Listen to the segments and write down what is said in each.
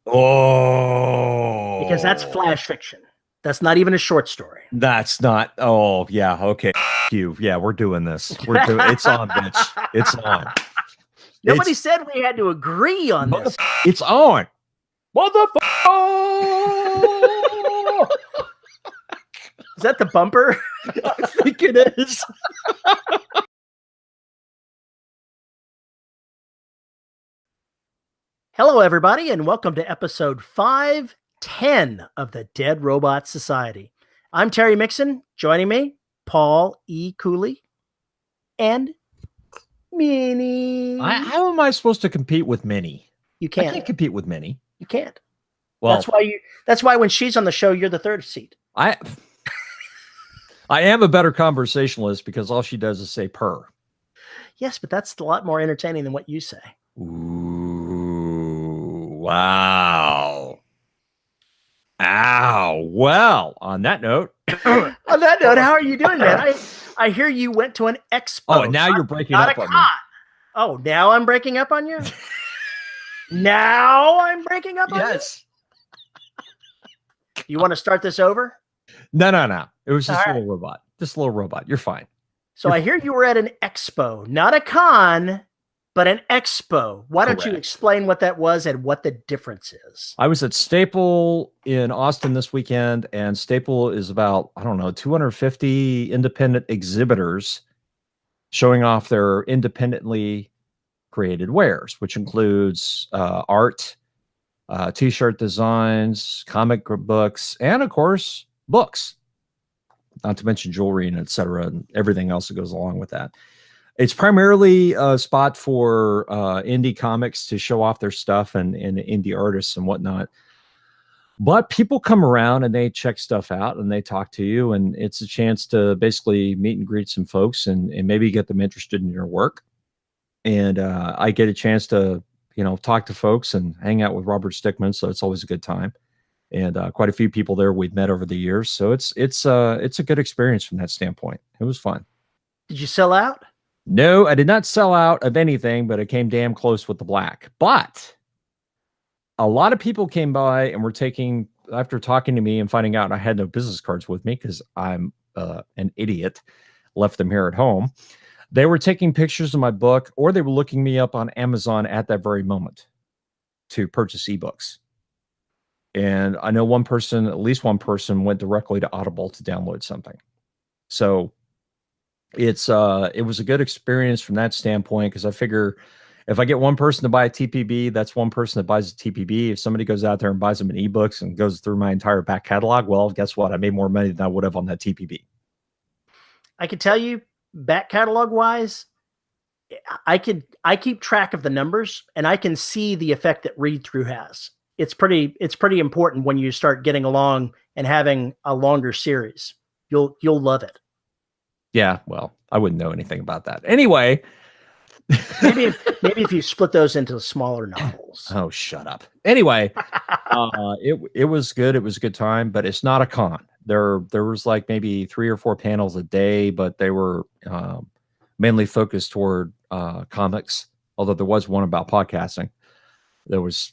Because that's Oh, flash fiction. That's not even a short story. that's not. Oh, yeah. Okay. You. Yeah, we're doing this. We're doing. It's on, bitch. It's on. Nobody said we had to agree on this. It's on. Motherfucker. Is that the bumper? I think it is. Hello, everybody, and welcome to episode 510 of the Dead Robot Society. I'm Terry Mixon. Joining me, Paul E. Cooley and Minnie. How am I supposed to compete with Minnie? You can't. I can't compete with Minnie. You can't. Well, that's why when she's on the show, you're the third seat. I am a better conversationalist because all she does is say purr. Yes, but that's a lot more entertaining than what you say. Ooh, wow. Ow. Well, on that note. How are you doing, man? I hear you went to an expo. Oh, now you're breaking up on me. Oh, now I'm breaking up on you? Now I'm breaking up on you? Yes. You want to start this over? No. It was just a little robot. Just a little robot. You're fine. So I hear you were at an expo, not a con, but an expo. Why don't you explain what that was and what the difference is? I was at Staple in Austin this weekend, and Staple is about, 250 independent exhibitors showing off their independently created wares, which includes art, t-shirt designs, comic books, and of course, books. Not to mention jewelry and etc. and everything else that goes along with that. It's primarily a spot for indie comics to show off their stuff and indie artists and whatnot. But people come around and they check stuff out and they talk to you, and it's a chance to basically meet and greet some folks and maybe get them interested in your work. And I get a chance to, talk to folks and hang out with Robert Stickman, so it's always a good time. And quite a few people there we've met over the years, so it's a good experience from that standpoint. It was fun. Did you sell out? No, I did not sell out of anything, but it came damn close with the black. But a lot of people came by and were taking, after talking to me and finding out I had no business cards with me because I'm an idiot, left them here at home. They were taking pictures of my book, or they were looking me up on Amazon at that very moment to purchase ebooks. And I know at least one person went directly to Audible to download something. So it was a good experience from that standpoint, because I figure if I get one person to buy a TPB, that's one person that buys a TPB. If somebody goes out there and buys them in ebooks and goes through my entire back catalog, well, guess what? I made more money than I would have on that TPB. I can tell you, back catalog wise, I keep track of the numbers, and I can see the effect that read through has. It's pretty important when you start getting along and having a longer series. You'll love it. Yeah, well, I wouldn't know anything about that. Anyway, maybe if you split those into smaller novels. Oh, shut up. Anyway, it was good. It was a good time, but it's not a con. There was like maybe 3 or 4 panels a day, but they were mainly focused toward comics. Although there was one about podcasting.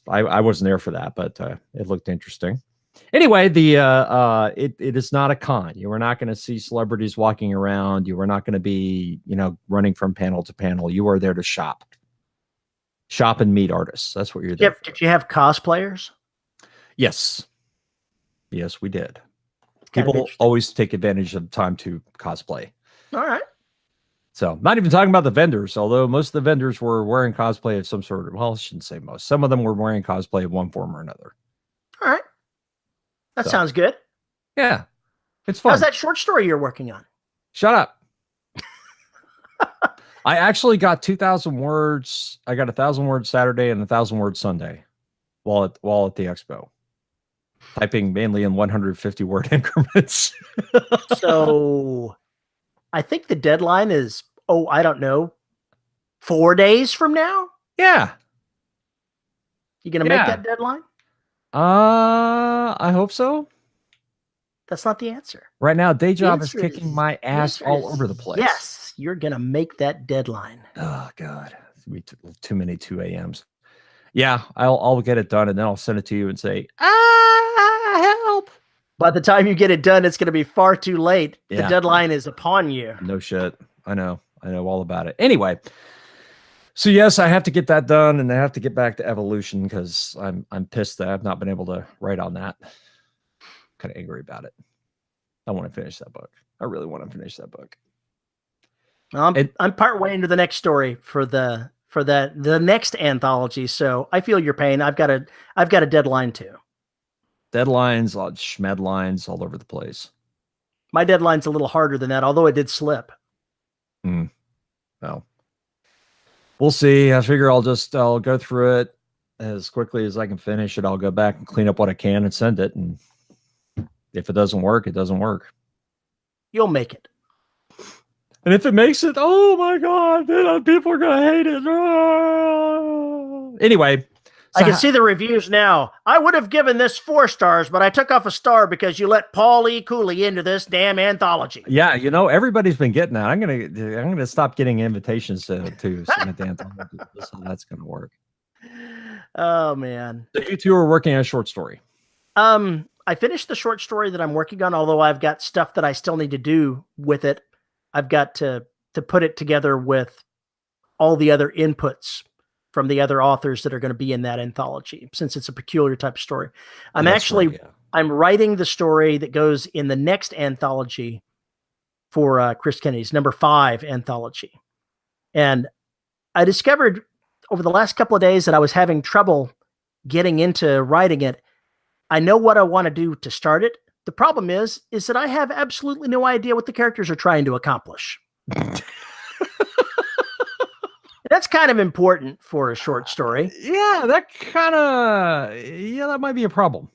I wasn't there for that, but it looked interesting. Anyway, it is not a con. You are not going to see celebrities walking around. You are not going to be, running from panel to panel. You are there to shop and meet artists. That's what you're there for. Did you have cosplayers? Yes, we did. People always take advantage of the time to cosplay. All right. So, not even talking about the vendors, although most of the vendors were wearing cosplay of some sort. Well, I shouldn't say most. Some of them were wearing cosplay of one form or another. All right. That sounds good. Yeah. It's fun. How's that short story you're working on? Shut up. I actually got 2,000 words. I got 1,000 words Saturday and 1,000 words Sunday while at the expo. Typing mainly in 150 word increments. So I think the deadline is, I don't know, 4 days from now? Yeah. You going to make that deadline? I hope so. That's not the answer. Right now, day job is kicking my ass all over the place. Yes, you're going to make that deadline. Oh, God. Too many 2 a.m.s. Yeah, I'll get it done, and then I'll send it to you and say, help. By the time you get it done, it's going to be far too late. Yeah. The deadline is upon you. No shit. I know all about it. Anyway, so yes, I have to get that done, and I have to get back to Evolution because I'm pissed that I've not been able to write on that. Kind of angry about it. I want to finish that book. I really want to finish that book. I'm part way into the next story for the next anthology, so I feel your pain. I've got a deadline too. Deadlines, schmedlines all over the place. My deadline's a little harder than that, although it did slip. Well, we'll see. I figure I'll go through it as quickly as I can finish it. I'll go back and clean up what I can and send it. And if it doesn't work, it doesn't work. You'll make it. And if it makes it, oh my God, then people are going to hate it. Anyway. I can see the reviews now. I would have given this 4 stars, but I took off a star because you let Paul E. Cooley into this damn anthology. Yeah, everybody's been getting that. I'm gonna stop getting invitations to submit the anthology. That's gonna work. Oh man. So you two are working on a short story. I finished the short story that I'm working on, although I've got stuff that I still need to do with it. I've got to put it together with all the other inputs from the other authors that are going to be in that anthology, since it's a peculiar type of story. I'm writing the story that goes in the next anthology for Chris Kennedy's number 5 anthology. And I discovered over the last couple of days that I was having trouble getting into writing it. I know what I want to do to start it. The problem is that I have absolutely no idea what the characters are trying to accomplish. That's kind of important for a short story. Yeah, that might be a problem.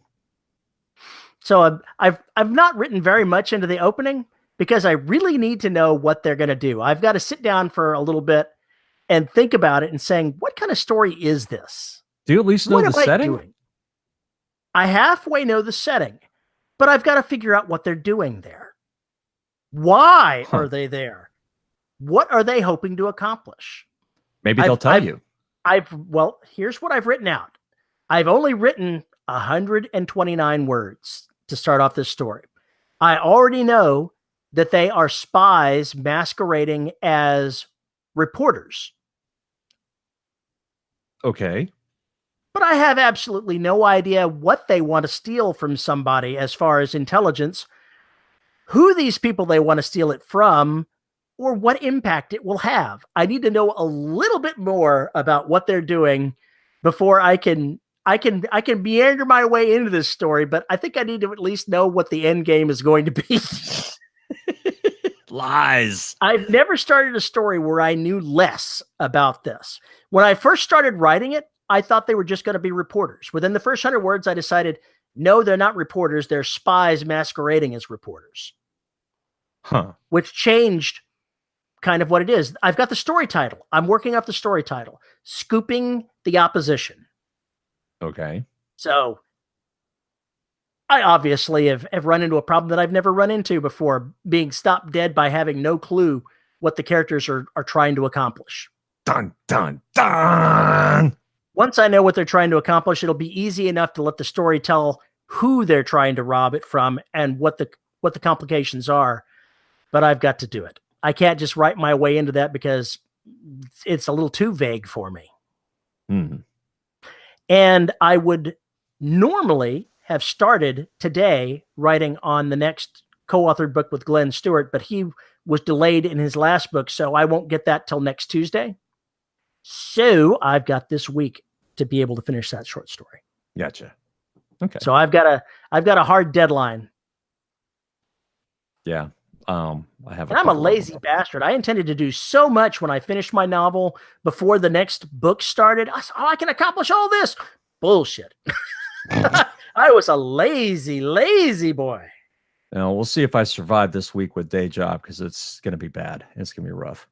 So I've not written very much into the opening because I really need to know what they're going to do. I've got to sit down for a little bit and think about it and saying, what kind of story is this? Do you at least know the setting? I halfway know the setting, but I've got to figure out what they're doing there. Why are they there? What are they hoping to accomplish? Maybe they'll tell you. Well, here's what I've written out. I've only written 129 words to start off this story. I already know that they are spies masquerading as reporters. Okay. But I have absolutely no idea what they want to steal from somebody as far as intelligence, who these people they want to steal it from, or what impact it will have. I need to know a little bit more about what they're doing before I can meander my way into this story, but I think I need to at least know what the end game is going to be. Lies. I've never started a story where I knew less about this. When I first started writing it, I thought they were just going to be reporters. Within the first 100 words, I decided, no, they're not reporters. They're spies masquerading as reporters. Which changed kind of what it is. I've got the story title. I'm working up the story title. Scooping the Opposition. Okay. So I obviously have run into a problem that I've never run into before, being stopped dead by having no clue what the characters are trying to accomplish. Dun, dun, dun! Once I know what they're trying to accomplish, it'll be easy enough to let the story tell who they're trying to rob it from and what the complications are. But I've got to do it. I can't just write my way into that because it's a little too vague for me. And I would normally have started today writing on the next co-authored book with Glenn Stewart, but he was delayed in his last book, so I won't get that till next Tuesday. So I've got this week to be able to finish that short story. Gotcha. Okay. So I've got a hard deadline. Yeah. I'm a lazy bastard. I intended to do so much when I finished my novel before the next book started. I said, I can accomplish all this. Bullshit. I was a lazy boy. Now, we'll see if I survive this week with day job because it's going to be bad. It's going to be rough.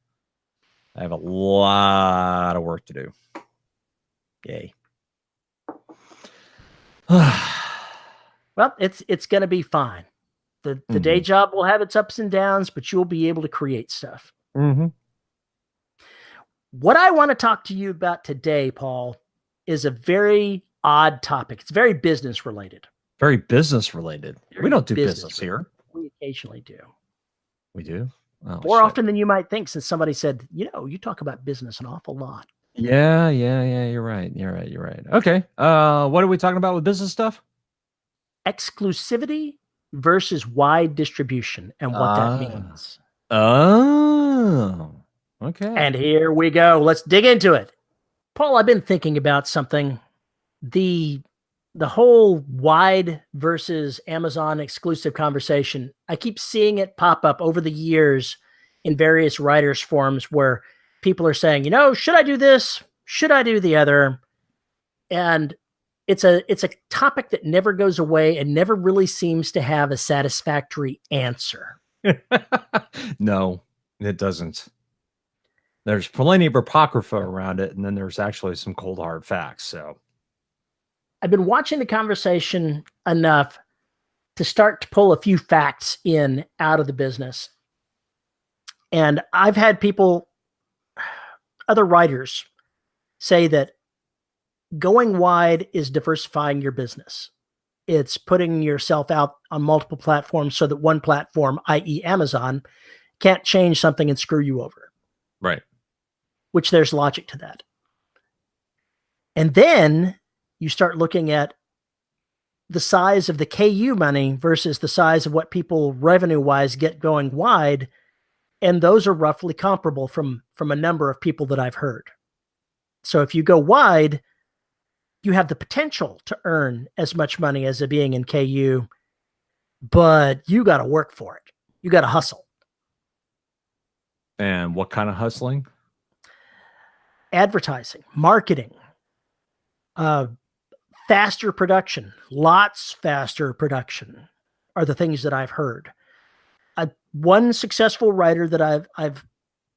I have a lot of work to do. Yay. Well, it's going to be fine. The day job will have its ups and downs, but you'll be able to create stuff. Mm-hmm. What I want to talk to you about today, Paul, is a very odd topic. It's very business related. Very business related. We don't do business here. We occasionally do. We do? Oh, more often than you might think, since somebody said, you talk about business an awful lot. Yeah. You're right. Okay. What are we talking about with business stuff? Exclusivity versus wide distribution and what that means. Oh, okay. And here we go. Let's dig into it. Paul, I've been thinking about something. The whole wide versus Amazon exclusive conversation, I keep seeing it pop up over the years in various writers' forums where people are saying, should I do this? Should I do the other? And it's a topic that never goes away and never really seems to have a satisfactory answer. No, it doesn't. There's plenty of apocrypha around it, and then there's actually some cold hard facts. So I've been watching the conversation enough to start to pull a few facts out of the business. And I've had other writers say that going wide is diversifying your business. It's putting yourself out on multiple platforms so that one platform, i.e. Amazon, can't change something and screw you over. Right. Which there's logic to that. And then you start looking at the size of the KU money versus the size of what people revenue-wise get going wide, and those are roughly comparable from a number of people that I've heard. So if you go wide, you have the potential to earn as much money as being in KU, but you got to work for it. You got to hustle. And what kind of hustling? Advertising, marketing, faster production, lots faster production are the things that I've heard. One successful writer that I've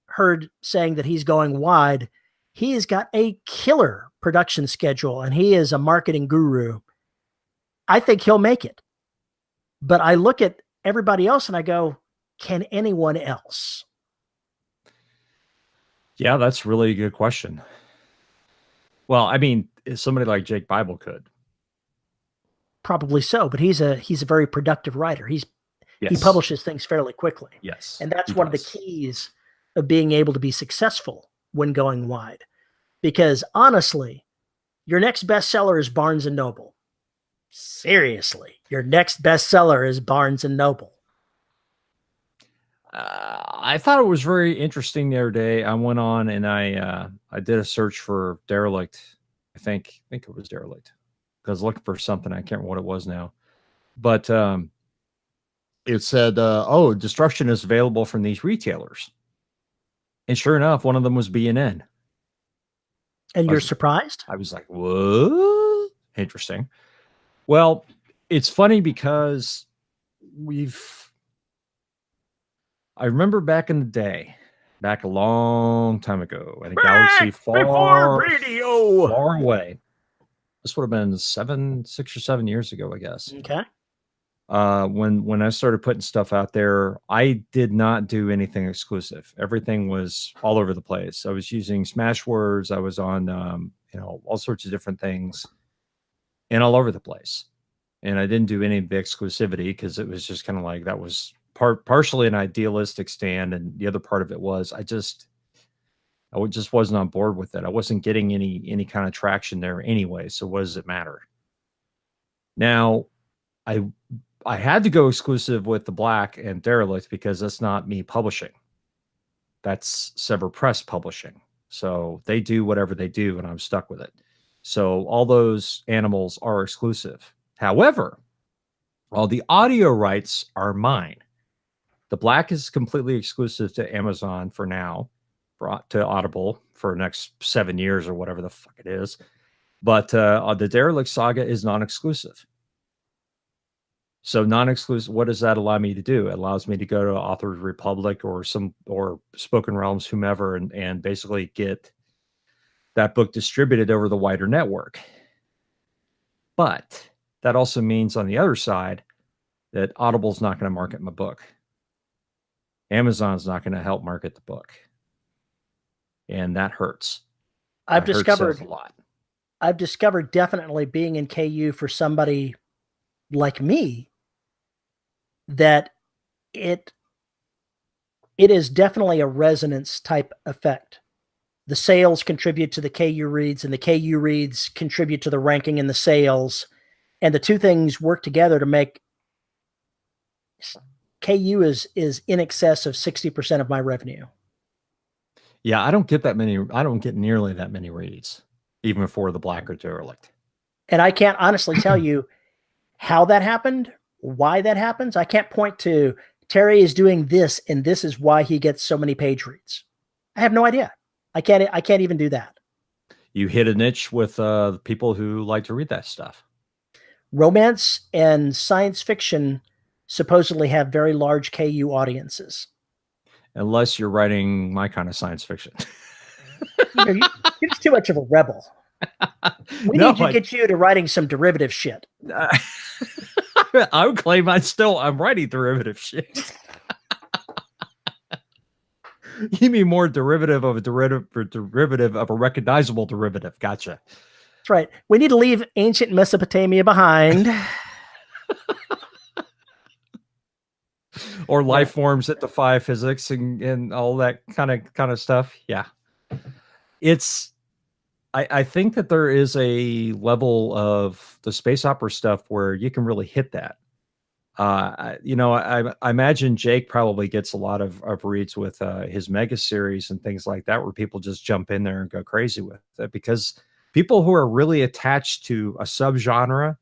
heard saying that he's going wide, he has got a killer production schedule and he is a marketing guru. I think he'll make it. But I look at everybody else and I go, can anyone else? Yeah, that's really a good question. Well, I mean, somebody like Jake Bible could. Probably so, but he's a very productive writer. He publishes things fairly quickly. Yes. And that's one of the keys of being able to be successful when going wide. Because honestly, your next bestseller is Barnes and Noble. Seriously, your next bestseller is Barnes and Noble. I thought it was very interesting the other day. I went on and I did a search for Derelict. I think it was Derelict. I was looking for something. I can't remember what it was now. But it said, destruction is available from these retailers. And sure enough, one of them was B&N. And you're surprised? I was like, what? Interesting. Well, it's funny because I remember back in the day, back a long time ago, in a galaxy far away. This would have been 6 or 7 years ago, I guess. Okay. When I started putting stuff out there, I did not do anything exclusive. Everything was all over the place. I was using Smashwords. I was on, all sorts of different things, and all over the place. And I didn't do any of the exclusivity because it was just kind of like that was partially an idealistic stand, and the other part of it was I just wasn't on board with it. I wasn't getting any kind of traction there anyway. So what does it matter? Now, I had to go exclusive with the Black and Derelict because that's not me publishing. That's Sever Press publishing. So they do whatever they do, and I'm stuck with it. So all those animals are exclusive. However, all the audio rights are mine. The Black is completely exclusive to Amazon for now, brought to Audible for the next 7 years or whatever the fuck it is. But the Derelict Saga is non-exclusive. So non-exclusive, what does that allow me to do? It allows me to go to Authors Republic or Spoken Realms, whomever, and basically get that book distributed over the wider network. But that also means on the other side that Audible's not going to market my book. Amazon's not going to help market the book. And that hurts. I've discovered a lot. I've discovered definitely being in KU for somebody like me that it is definitely a resonance type effect. The sales contribute to the KU reads, and the KU reads contribute to the ranking and the sales. And the two things work together to make KU is in excess of 60% of my revenue. Yeah, I don't get that many. I don't get nearly that many reads, even for the Black or Derelict. And I can't honestly tell you how that happened, why that happens. I can't point to Terry is doing this, and this is why he gets so many page reads. I have no idea. I can't even do that. You hit a niche with people who like to read that stuff. Romance and science fiction supposedly have very large KU audiences. Unless you're writing my kind of science fiction. You're just too much of a rebel. We need to get you to writing some derivative shit. I would claim I'm writing derivative shit. You mean more derivative of a derivative of a recognizable derivative. Gotcha. That's right. We need to leave ancient Mesopotamia behind. Or life forms that defy physics and all that kind of stuff. Yeah. I think that there is a level of the space opera stuff where you can really hit that. I imagine Jake probably gets a lot of reads with his mega series and things like that, where people just jump in there and go crazy with it, because people who are really attached to a subgenre,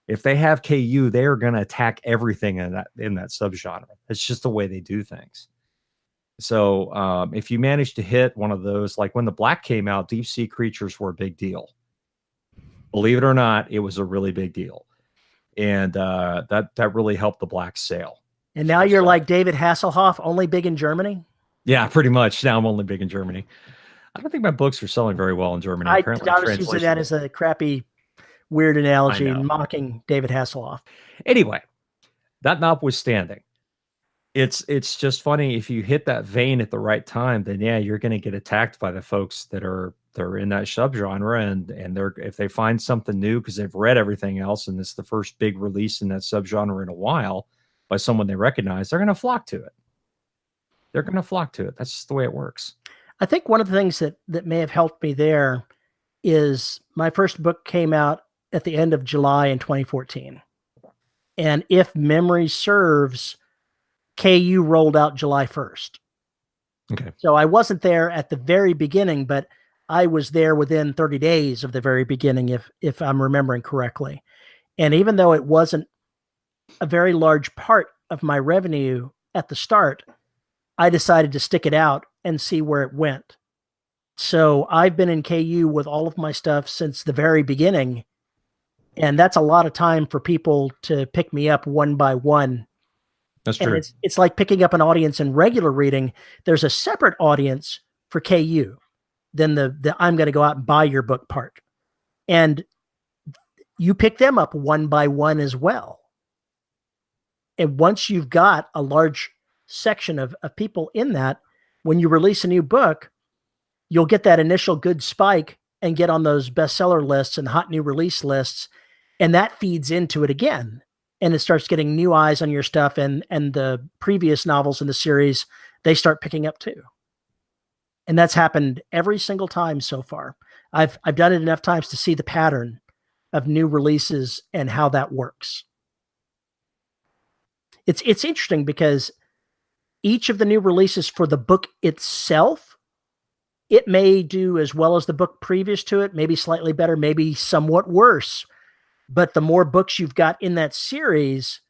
if they have KU, they are going to attack everything in that subgenre. It's just the way they do things. So if you manage to hit one of those, like when the Black came out, deep sea creatures were a big deal. Believe it or not, it was a really big deal. And that really helped the Black sale. And now you're like David Hasselhoff, only big in Germany? Yeah, pretty much. Now I'm only big in Germany. I don't think my books are selling very well in Germany. I was using that as a crappy, weird analogy, mocking David Hasselhoff. Anyway, that notwithstanding, it's just funny, if you hit that vein at the right time, then yeah, you're going to get attacked by the folks that are in that subgenre, and if they find something new because they've read everything else and it's the first big release in that subgenre in a while by someone they recognize, they're going to flock to it. That's just the way it works. I think one of the things that may have helped me there is my first book came out at the end of July in 2014. And if memory serves, KU rolled out July 1st. Okay. So I wasn't there at the very beginning, but I was there within 30 days of the very beginning, if I'm remembering correctly. And even though it wasn't a very large part of my revenue at the start, I decided to stick it out and see where it went. So I've been in KU with all of my stuff since the very beginning. And that's a lot of time for people to pick me up one by one. That's true. And it's like picking up an audience in regular reading. There's a separate audience for KU than the I'm going to go out and buy your book part. And you pick them up one by one as well. And once you've got a large section of people in that, when you release a new book, you'll get that initial good spike and get on those bestseller lists and hot new release lists. And that feeds into it again. And it starts getting new eyes on your stuff, and the previous novels in the series, they start picking up too. And that's happened every single time so far. I've done it enough times to see the pattern of new releases and how that works. It's interesting because each of the new releases for the book itself, it may do as well as the book previous to it, maybe slightly better, maybe somewhat worse. But the more books you've got in that series,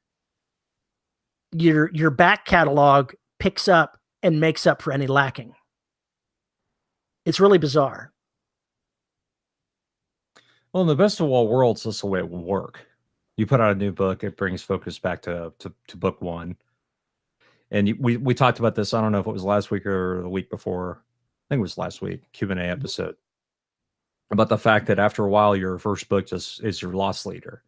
your back catalog picks up and makes up for any lacking. It's really bizarre. Well, in the best of all worlds, that's the way it will work. You put out a new book, it brings focus back to book one. And we talked about this, I don't know if it was last week or the week before. I think it was last week, Q&A episode, about the fact that after a while, your first book just is your loss leader.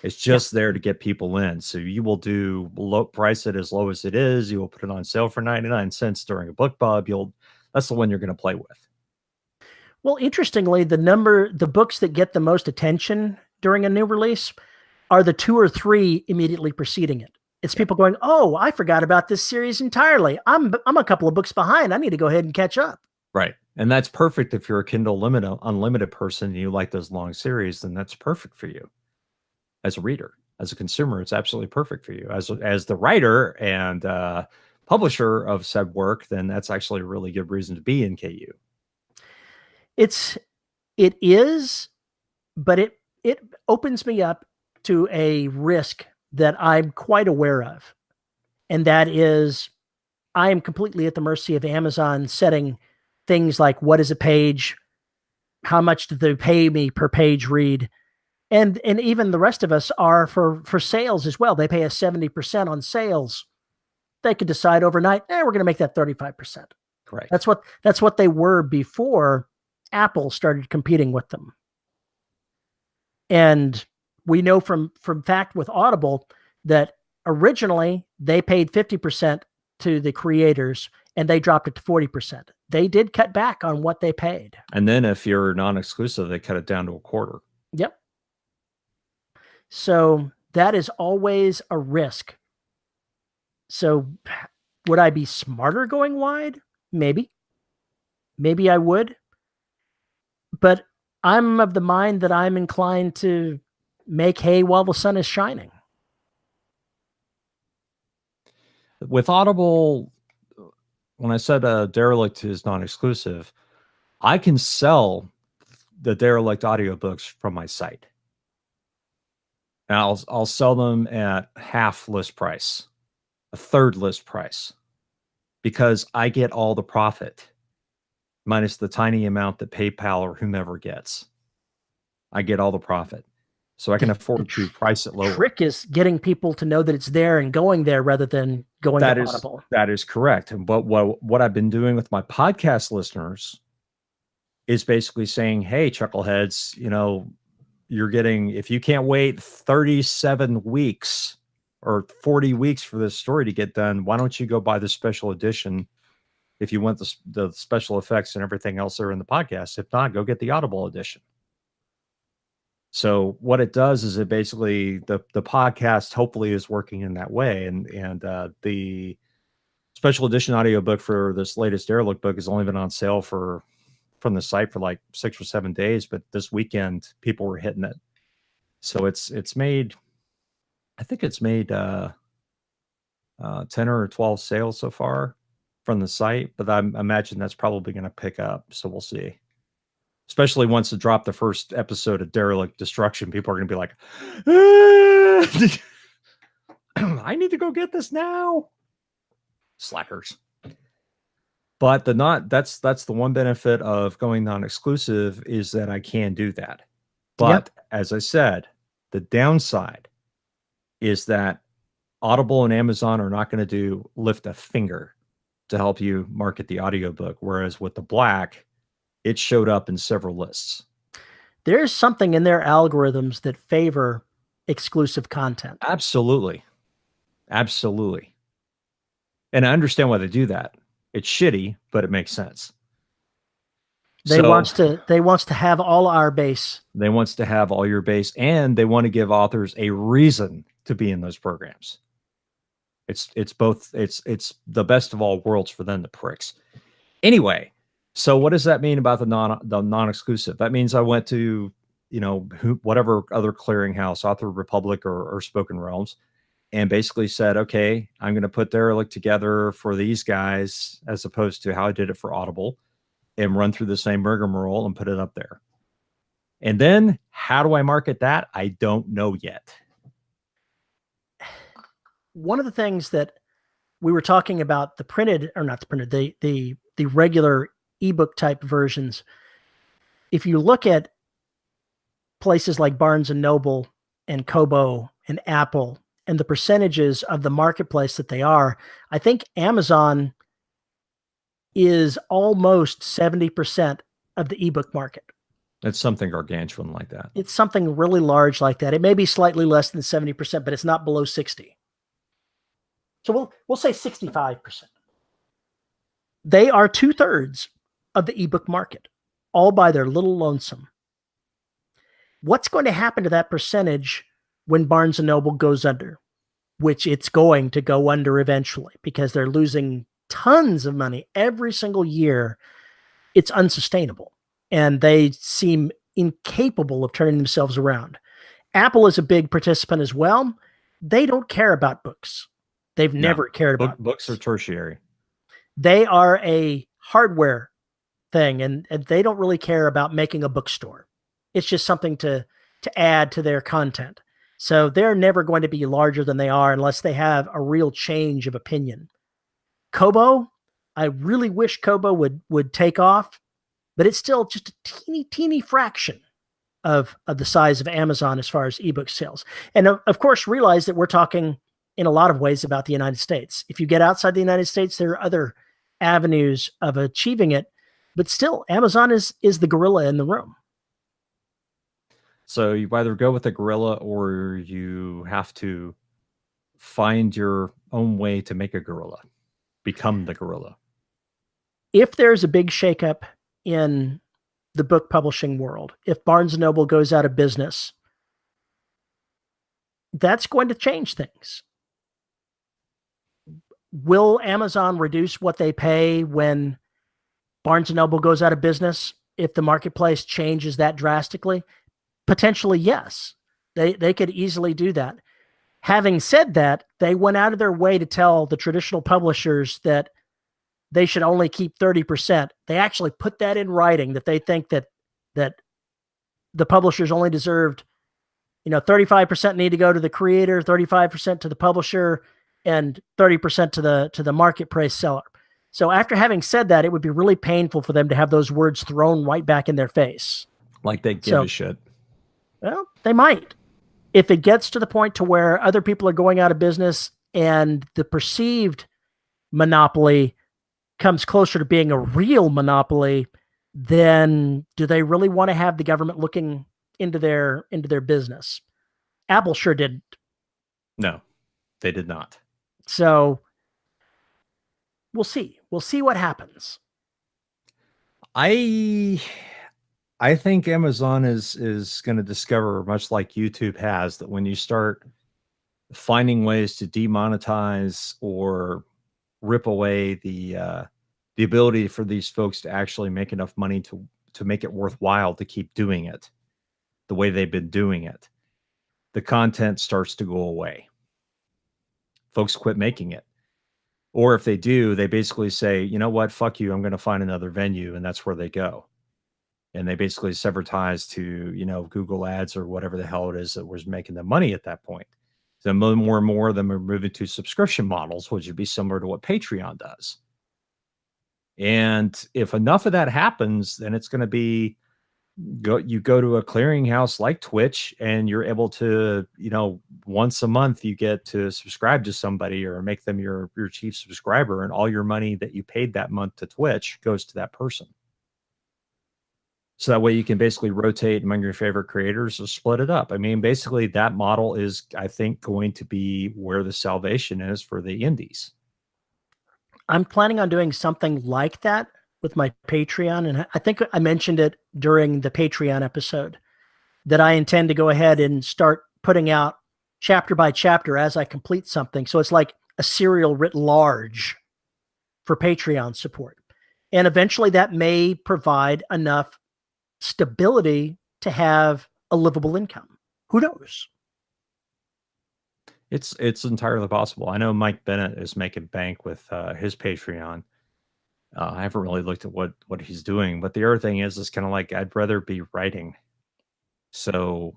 It's just there to get people in. So you will price it as low as it is. You will put it on sale for 99 cents during a book pub. That's the one you're going to play with. Well, interestingly, the books that get the most attention during a new release are the 2 or 3 immediately preceding it. It's people going, "Oh, I forgot about this series entirely. I'm a couple of books behind. I need to go ahead and catch up." Right. And that's perfect if you're a Kindle Unlimited person and you like those long series, then that's perfect for you as a reader. As a consumer, it's absolutely perfect for you. As the writer and publisher of said work, then that's actually a really good reason to be in KU. It is, but it opens me up to a risk that I'm quite aware of. And that is I am completely at the mercy of Amazon setting things like what is a page, how much do they pay me per page read, and even the rest of us are for sales as well. They pay us 70% on sales. They could decide overnight, we're going to make that 35%. Correct. That's what they were before Apple started competing with them. And we know from fact with Audible that originally they paid 50% to the creators and they dropped it to 40%. They did cut back on what they paid. And then if you're non-exclusive, they cut it down to a quarter. Yep. So that is always a risk. So would I be smarter going wide? Maybe. Maybe I would. But I'm of the mind that I'm inclined to make hay while the sun is shining. With Audible, when I said Derelict is non-exclusive, I can sell the Derelict audiobooks from my site. And I'll sell them at half list price, a third list price, because I get all the profit minus the tiny amount that PayPal or whomever gets. I get all the profit. So I can afford to price it lower. The trick is getting people to know that it's there and going there rather than going to Audible. That is correct. But what I've been doing with my podcast listeners is basically saying, hey, chuckleheads, you're getting, if you can't wait 37 weeks or 40 weeks for this story to get done, why don't you go buy the special edition if you want the special effects and everything else that are in the podcast? If not, go get the Audible edition. So what it does is it basically, the podcast hopefully is working in that way. And the special edition audiobook for this latest Derelict book has only been on sale from the site for like 6 or 7 days, but this weekend people were hitting it. So it's made, I think it's made 10 or 12 sales so far from the site, but I imagine that's probably going to pick up. So we'll see. Especially once it dropped the first episode of Derelict Destruction, people are going to be like, I need to go get this now. Slackers. But that's the one benefit of going non-exclusive is that I can do that. But as I said, the downside is that Audible and Amazon are not going to lift a finger to help you market the audiobook. Whereas with the Black, it showed up in several lists. There's something in their algorithms that favor exclusive content. Absolutely. Absolutely. And I understand why they do that. It's shitty, but it makes sense. They wants to have all our base. They wants to have all your base, and they want to give authors a reason to be in those programs. It's both. It's the best of all worlds for them, the pricks. Anyway, so what does that mean about the non-exclusive? That means I went to whatever other clearinghouse, Author Republic or Spoken Realms, and basically said, okay, I'm going to put Derelict together for these guys as opposed to how I did it for Audible, and run through the same rigmarole and put it up there. And then how do I market that? I don't know yet. One of the things that we were talking about, the printed, or not the printed, the regular ebook type versions. If you look at places like Barnes and Noble and Kobo and Apple and the percentages of the marketplace that they are, I think Amazon is almost 70% of the ebook market. It's something gargantuan like that. It's something really large like that. It may be slightly less than 70%, but it's not below 60. So we'll say 65%. They are 2/3 of the ebook market. all by their little lonesome. What's going to happen to that percentage when Barnes & Noble goes under? Which it's going to go under eventually because they're losing tons of money every single year. It's unsustainable, and they seem incapable of turning themselves around. Apple is a big participant as well. They don't care about books. They've never cared about books. Are tertiary. They are a hardware thing, and they don't really care about making a bookstore. It's just something to add to their content. So they're never going to be larger than they are unless they have a real change of opinion. Kobo, I really wish Kobo would take off, but it's still just a teeny fraction of the size of Amazon as far as ebook sales. And of course, realize that we're talking in a lot of ways about the United States. If you get outside the United States, there are other avenues of achieving it, but still Amazon is the gorilla in the room. So you either go with the gorilla or you have to find your own way to make a gorilla, become the gorilla. If there's a big shakeup in the book publishing world, if Barnes & Noble goes out of business, that's going to change things. Will Amazon reduce what they pay when Barnes & Noble goes out of business if the marketplace changes that drastically? Potentially, yes. They could easily do that. Having said that, they went out of their way to tell the traditional publishers that they should only keep 30%. They actually put that in writing, that they think that the publishers only deserved, 35% need to go to the creator, 35% to the publisher, and 30% to the marketplace seller. So after having said that, it would be really painful for them to have those words thrown right back in their face. Like they give a shit. Well, they might. If it gets to the point to where other people are going out of business and the perceived monopoly comes closer to being a real monopoly, then do they really want to have the government looking into their business? Apple sure didn't. No, they did not. So we'll see. We'll see what happens. I think Amazon is going to discover, much like YouTube has, that when you start finding ways to demonetize or rip away the ability for these folks to actually make enough money to make it worthwhile to keep doing it the way they've been doing it, the content starts to go away. Folks quit making it. Or if they do, they basically say, you know what, fuck you, I'm going to find another venue, and that's where they go. And they basically sever ties to, Google ads or whatever the hell it is that was making them money at that point. So more and more of them are moving to subscription models, which would be similar to what Patreon does. And if enough of that happens, then it's going to be, you go to a clearinghouse like Twitch, and you're able to, once a month you get to subscribe to somebody or make them your chief subscriber, and all your money that you paid that month to Twitch goes to that person. So that way you can basically rotate among your favorite creators or split it up. I mean, basically that model is, I think, going to be where the salvation is for the indies. I'm planning on doing something like that with my Patreon. And I think I mentioned it during the Patreon episode that I intend to go ahead and start putting out chapter by chapter as I complete something. So it's like a serial writ large for Patreon support. And eventually that may provide enough stability to have a livable income. Who knows? It's entirely possible. I know Mike Bennett is making bank with his Patreon. I haven't really looked at what he's doing, but the other thing is kind of like, I'd rather be writing. So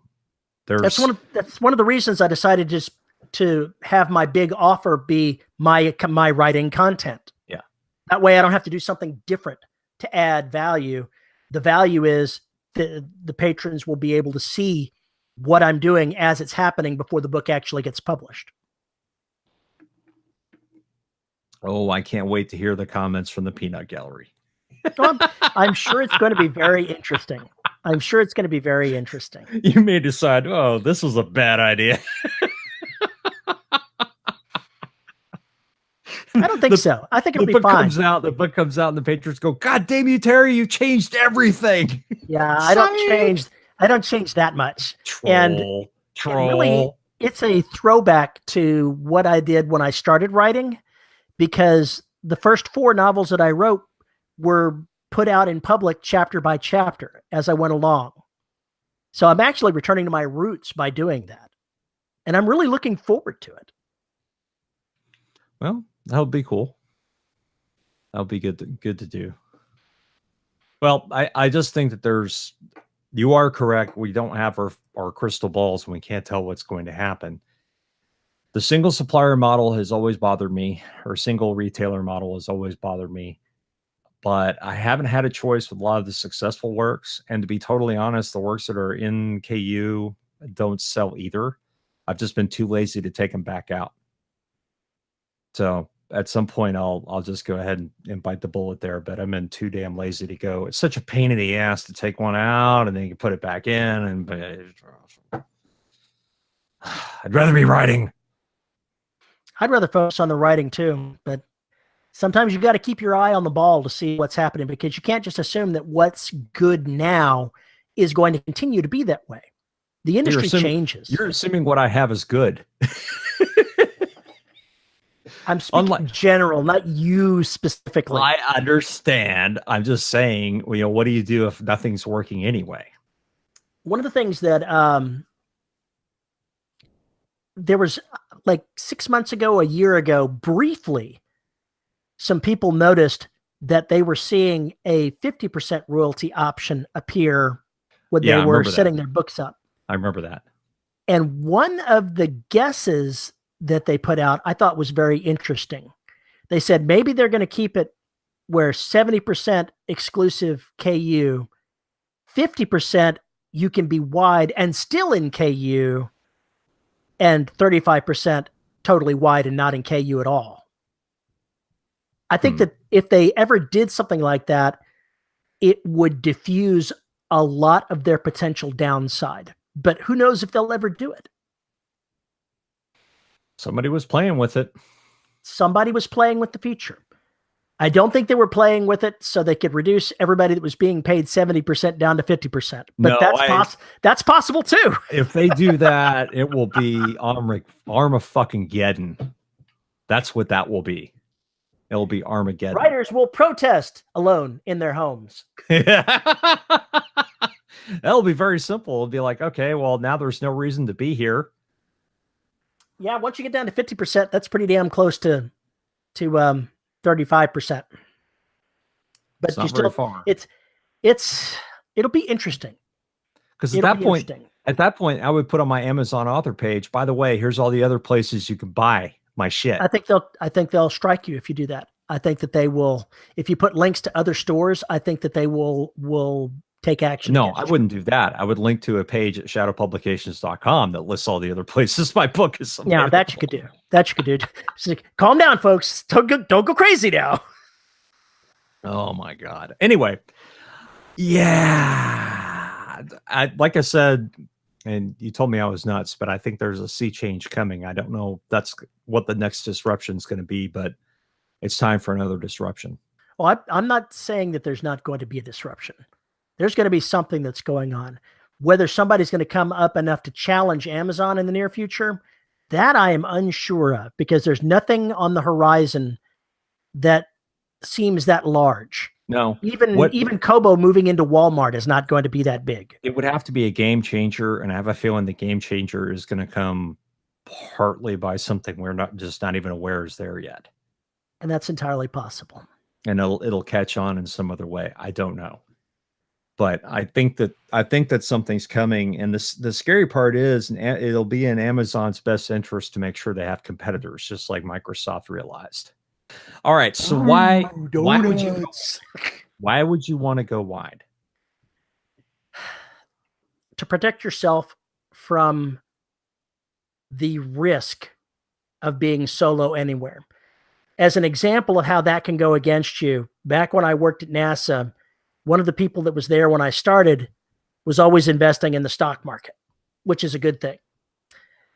that's one of the reasons I decided just to have my big offer be my writing content. Yeah. That way I don't have to do something different to add value. The value is the patrons will be able to see what I'm doing as it's happening before the book actually gets published. Oh, I can't wait to hear the comments from the peanut gallery. I'm sure it's going to be very interesting. I'm sure it's going to be very interesting. You may decide, oh, this was a bad idea. I don't think so. I think it'll be book fine. the book comes out and the Patriots go, God damn you, Terry, you changed everything. Yeah, I don't change that much. And really, it's a throwback to what I did when I started writing, because the first 4 novels that I wrote were put out in public chapter by chapter as I went along. So I'm actually returning to my roots by doing that. And I'm really looking forward to it. Well, that would be cool. That would be good to do. Well, I just think that you are correct. We don't have our crystal balls and we can't tell what's going to happen. The single supplier model has always bothered me, or single retailer model has always bothered me. But I haven't had a choice with a lot of the successful works. And to be totally honest, the works that are in KU don't sell either. I've just been too lazy to take them back out. So at some point, I'll just go ahead and bite the bullet there. But I'm in too damn lazy to go. It's such a pain in the ass to take one out and then you put it back in. And I'd rather be writing. I'd rather focus on the writing too, but sometimes you got to keep your eye on the ball to see what's happening, because you can't just assume that what's good now is going to continue to be that way. The industry changes. You're assuming what I have is good. I'm speaking in general, not you specifically. I understand. I'm just saying, what do you do if nothing's working anyway? One of the things that there was like 6 months ago, a year ago, briefly, some people noticed that they were seeing a 50% royalty option appear when they were setting their books up. I remember that. And one of the guesses that they put out, I thought was very interesting. They said maybe they're going to keep it where 70% exclusive KU, 50% you can be wide and still in KU, and 35% totally wide and not in KU at all. I think that if they ever did something like that, it would diffuse a lot of their potential downside. But who knows if they'll ever do it? Somebody was playing with it. Somebody was playing with the feature. I don't think they were playing with it so they could reduce everybody that was being paid 70% down to 50%. But that's possible too. If they do that, it will be Armageddon. That's what that will be. It will be Armageddon. Writers will protest alone in their homes. That'll be very simple. It'll be like, okay, well, now there's no reason to be here. Yeah, once you get down to 50%, that's pretty damn close to 35%. But it's not very far. It'll be interesting. Because at that point, I would put on my Amazon author page, by the way, here's all the other places you can buy my shit. I think they'll strike you if you do that. I think that they will, if you put links to other stores, I think that they will take action. No, I wouldn't do that. I would link to a page at shadowpublications.com that lists all the other places my book is available. Yeah, that you could do. So, calm down, folks. Don't go crazy now. Oh my God. Anyway, yeah. Like I said, and you told me I was nuts, but I think there's a sea change coming. I don't know that's what the next disruption is going to be, but it's time for another disruption. Well, I'm not saying that there's not going to be a disruption. There's going to be something that's going on. Whether somebody's going to come up enough to challenge Amazon in the near future, that I am unsure of, because there's nothing on the horizon that seems that large. No. Even Kobo moving into Walmart is not going to be that big. It would have to be a game changer, and I have a feeling the game changer is going to come partly by something we're not even aware is there yet. And that's entirely possible. And it'll catch on in some other way. I don't know. But I think that something's coming, and the scary part is it'll be in Amazon's best interest to make sure they have competitors, just like Microsoft realized. All right, so why would you want to go wide? To protect yourself from the risk of being solo anywhere. As an example of how that can go against you, back when I worked at NASA, one of the people that was there when I started was always investing in the stock market, which is a good thing.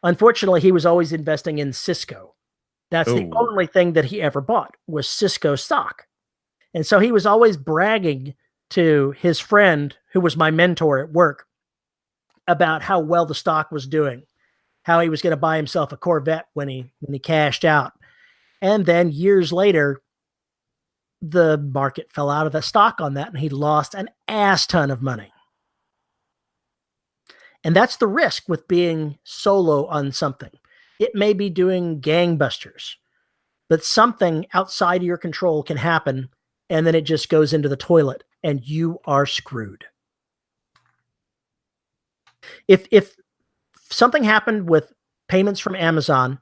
Unfortunately, he was always investing in Cisco. That's the Oh, only thing that he ever bought was Cisco stock. And so he was always bragging to his friend, who was my mentor at work, about how well the stock was doing, how he was going to buy himself a Corvette when he cashed out. And then years later, the market fell out of the stock on that and he lost an ass ton of money. And that's the risk with being solo on something. It may be doing gangbusters, but something outside of your control can happen and then it just goes into the toilet and you are screwed. If something happened with payments from Amazon,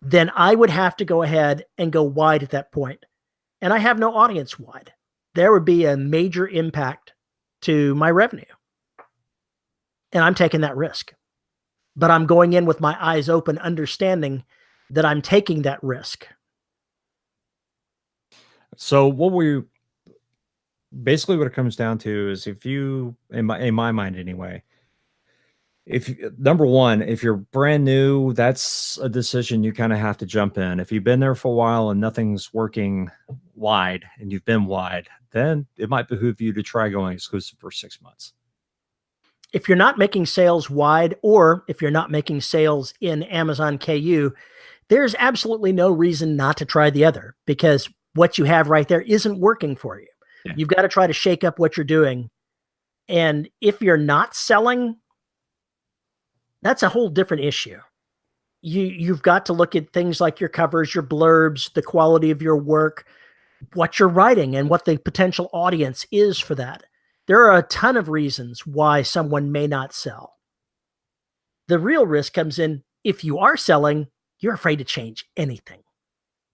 then I would have to go ahead and go wide at that point. And I have no audience wide. There would be a major impact to my revenue. And I'm taking that risk. But I'm going in with my eyes open, understanding that I'm taking that risk. so basically what it comes down to is, if you, in my mind anyway, if number one, if you're brand new, that's a decision you kind of have to jump in. If you've been there for a while and nothing's working wide and you've been wide, then it might behoove you to try going exclusive for 6 months. If you're not making sales wide, or if you're not making sales in Amazon KU, there's absolutely no reason not to try the other, because what you have right there isn't working for you. Yeah. You've got to try to shake up what you're doing. And if you're not selling, that's a whole different issue. You've got to look at things like your covers, your blurbs, the quality of your work, what you're writing, and what the potential audience is for that. There are a ton of reasons why someone may not sell. The real risk comes in if you are selling, you're afraid to change anything.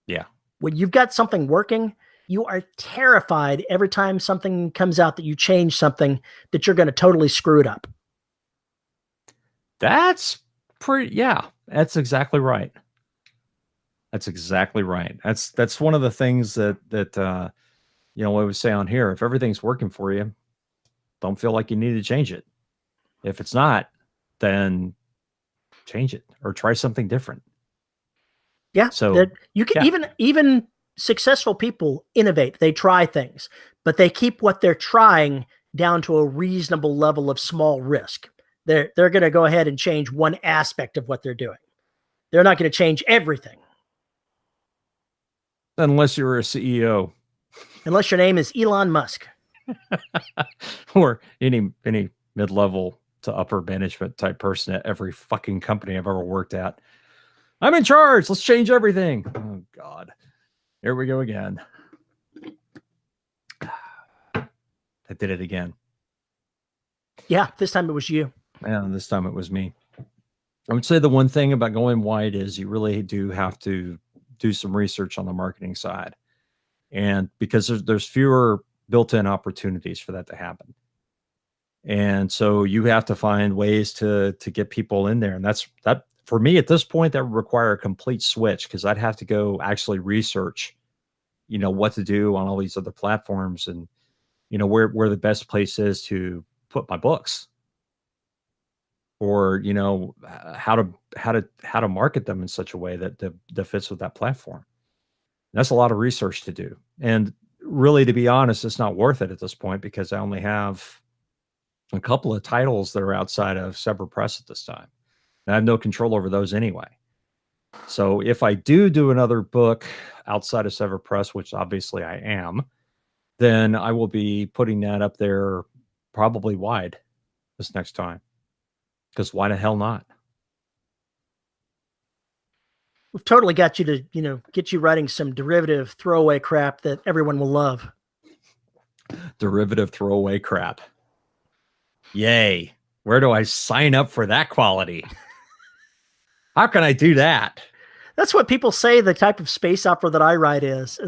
Yeah. When you've got something working, you are terrified every time something comes out that you change something, that you're going to totally screw it up. That's that's exactly right. That's exactly right. That's one of the things that I would say on here. If everything's working for you, don't feel like you need to change it. If it's not, then change it or try something different. Yeah. So you can even successful people innovate. They try things, but they keep what they're trying down to a reasonable level of small risk. They're going to go ahead and change one aspect of what they're doing. They're not going to change everything. Unless you're a CEO. Unless your name is Elon Musk. Or any mid-level to upper management type person at every fucking company I've ever worked at. I'm in charge. Let's change everything. Oh, God. Here we go again. I did it again. Yeah, this time it was you. And this time it was me. I would say the one thing about going wide is you really do have to do some research on the marketing side. And because there's fewer built-in opportunities for that to happen. And so you have to find ways to get people in there. And that for me at this point, that would require a complete switch, because I'd have to go actually research, what to do on all these other platforms, and, where the best place is to put my books, or, how to market them in such a way that fits with that platform. That's a lot of research to do. And really, to be honest, it's not worth it at this point, because I only have a couple of titles that are outside of Sever Press at this time. And I have no control over those anyway. So if I do another book outside of Sever Press, which obviously I am, then I will be putting that up there probably wide this next time. Because why the hell not? We've totally got you to, get you writing some derivative throwaway crap that everyone will love. Derivative throwaway crap. Yay. Where do I sign up for that quality? How can I do that? That's what people say the type of space opera that I write is.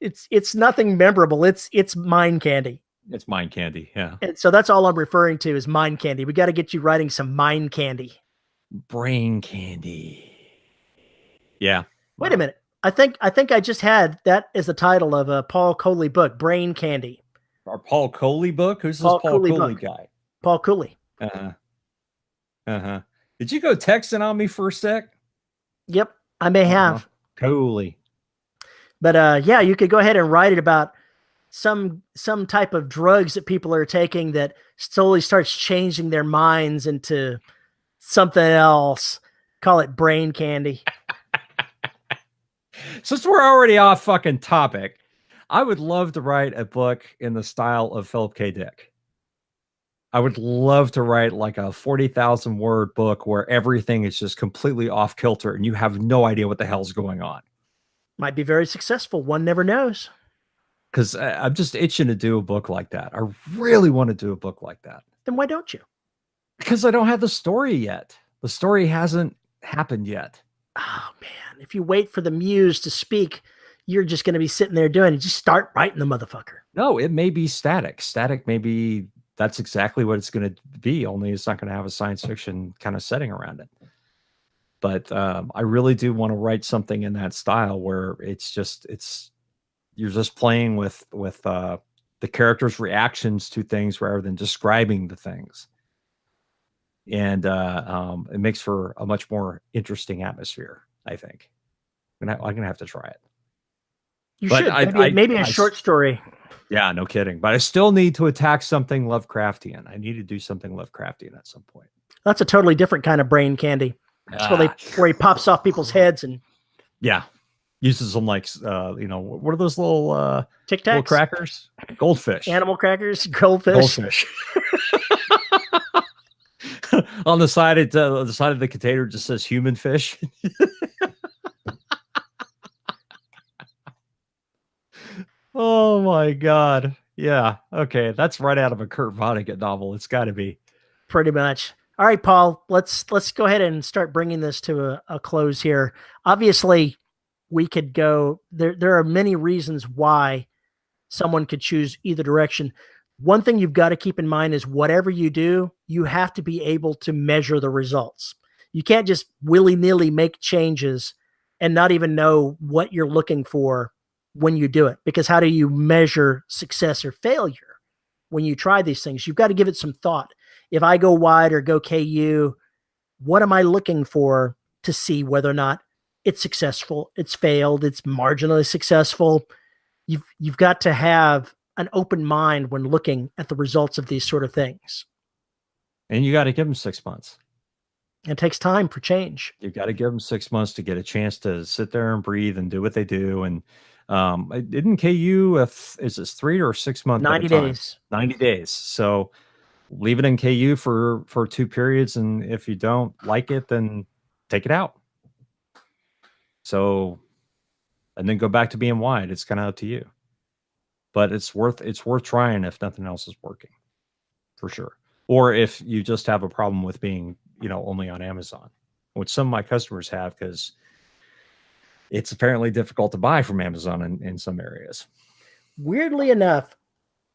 It's nothing memorable. It's mind candy. It's mind candy, yeah. And so that's all I'm referring to is mind candy. We got to get you writing some mind candy. Brain candy. Yeah. Wait a minute. I think I just had that as the title of a Paul Coley book, Brain Candy. Our Paul Coley book? Who's this Paul Coley guy? Paul Coley. Uh-huh. Uh-huh. Did you go texting on me for a sec? Yep. I may have. Totally. But yeah, you could go ahead and write it about some type of drugs that people are taking that slowly starts changing their minds into something else. Call it brain candy. Since we're already off fucking topic, I would love to write a book in the style of Philip K. Dick. I would love to write like a 40,000 word book where everything is just completely off kilter and you have no idea what the hell's going on. Might be very successful. One never knows. Because I'm just itching to do a book like that. I really want to do a book like that. Then why don't you? Because I don't have the story yet. The story hasn't happened yet. Oh, man. If you wait for the muse to speak, you're just going to be sitting there doing it. Just start writing the motherfucker. No, it may be static. Static may be, that's exactly what it's going to be, only it's not going to have a science fiction kind of setting around it. But I really do want to write something in that style where you're just playing with the characters' reactions to things rather than describing the things. And it makes for a much more interesting atmosphere, I think. And I'm going to have to try it. You should. Maybe a short story. Yeah, no kidding. But I still need to attack something Lovecraftian. I need to do something Lovecraftian at some point. That's a totally different kind of brain candy. That's where he pops off people's heads and uses them like what are those little Tic Tacs? Little crackers? Goldfish. Animal crackers, goldfish. On the side of the container just says human fish. Oh my God. Yeah. Okay. That's right out of a Kurt Vonnegut novel. It's got to be. Pretty much. All right, Paul, let's go ahead and start bringing this to a close here. Obviously, we could go, there are many reasons why someone could choose either direction. One thing you've got to keep in mind is whatever you do, you have to be able to measure the results. You can't just willy-nilly make changes and not even know what you're looking for when you do it, because how do you measure success or failure when you try these things? You've got to give it some thought. If I go wide or go KU, what am I looking for to see whether or not it's successful, it's failed, it's marginally successful? You've got to have an open mind when looking at the results of these sort of things. And you got to give them 6 months. It takes time for change. You got to give them 6 months to get a chance to sit there and breathe and do what they do. And didn't KU, is this 3 or 6 months? 90 days. 90 days. So leave it in KU for 2 periods. And if you don't like it, then take it out. So, and then go back to being wide. It's kind of up to you. But it's worth trying if nothing else is working, for sure. Or if you just have a problem with being, only on Amazon, which some of my customers have, because it's apparently difficult to buy from Amazon in some areas. Weirdly enough,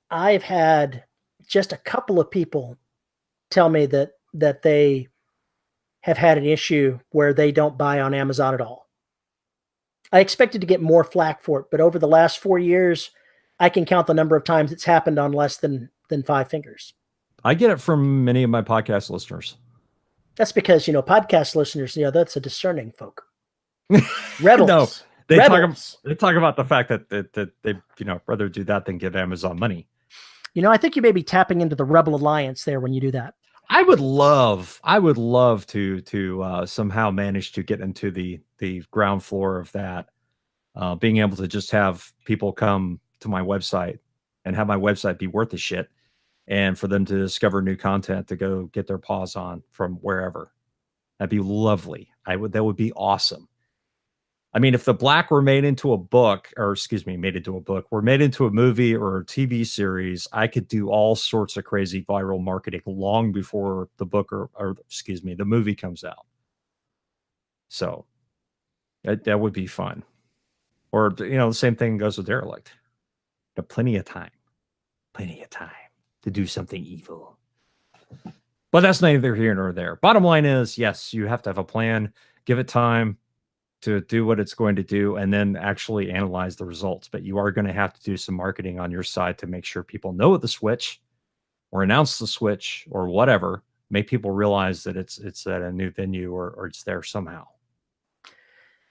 I've had just a couple of people tell me that they have had an issue where they don't buy on Amazon at all. I expected to get more flack for it, but over the last 4 years, I can count the number of times it's happened on less than 5 fingers. I get it from many of my podcast listeners. That's because, podcast listeners, that's a discerning folk. Rebels. No, they Rebels. talk about the fact that they rather do that than give Amazon money. I think you may be tapping into the Rebel Alliance there when you do that. I would love to somehow manage to get into the ground floor of that, being able to just have people come to my website and have my website be worth a shit, and for them to discover new content to go get their paws on from wherever. That'd be lovely. That would be awesome. I mean, if The Black were made into a book, were made into a movie or a TV series, I could do all sorts of crazy viral marketing long before the book the movie comes out. So that would be fun. Or, the same thing goes with Derelict. But plenty of time to do something evil. But that's neither here nor there. Bottom line is, yes, you have to have a plan, give it time to do what it's going to do, and then actually analyze the results. But you are going to have to do some marketing on your side to make sure people know the switch, or announce the switch, or whatever. Make people realize that it's at a new venue or it's there somehow.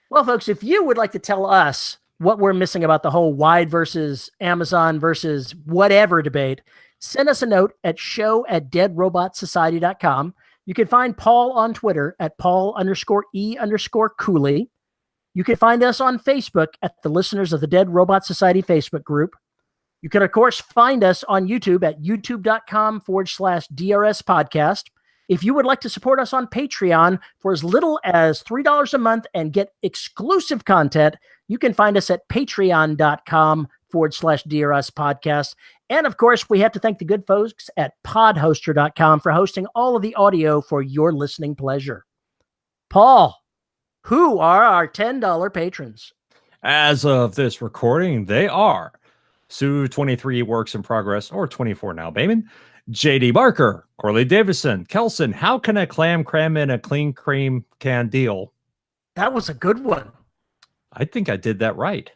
Well, folks, if you would like to tell us what we're missing about the whole wide versus Amazon versus whatever debate, send us a note at show@deadrobotsociety.com. You can find Paul on Twitter at Paul_E_Cooley. You can find us on Facebook at the Listeners of the Dead Robot Society Facebook group. You can, of course, find us on YouTube at youtube.com/DRS podcast. If you would like to support us on Patreon for as little as $3 a month and get exclusive content, you can find us at patreon.com/DRS podcast. And of course, we have to thank the good folks at podhoster.com for hosting all of the audio for your listening pleasure. Paul, who are our $10 patrons? As of this recording, they are Sue 23 Works in Progress, or 24 now, baby. JD Barker, Corley Davison, Kelson, how can a clam cram in a clean cream can deal? That was a good one. I think I did that right.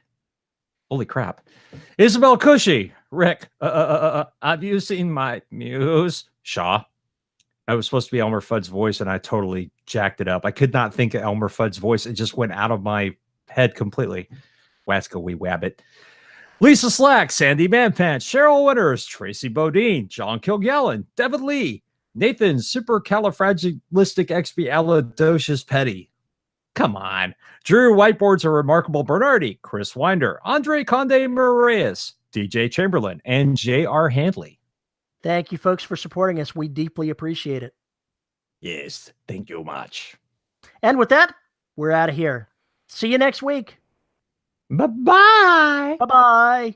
Holy crap. Isabel Cushy, Rick, have you seen my muse? Shaw. I was supposed to be Elmer Fudd's voice, and I totally jacked it up. I could not think of Elmer Fudd's voice. It just went out of my head completely. Wasco wee wabbit. Lisa Slack, Sandy Manpants, Cheryl Winters, Tracy Bodine, John Kilgallen, Devin Lee, Nathan Supercalifragilisticexpialidocious Petty. Come on. Drew Whiteboards are remarkable Bernardi, Chris Winder, Andre Conde Moraes, DJ Chamberlain, and J.R. Handley. Thank you, folks, for supporting us. We deeply appreciate it. Yes, thank you much. And with that, we're out of here. See you next week. Bye-bye. Bye-bye.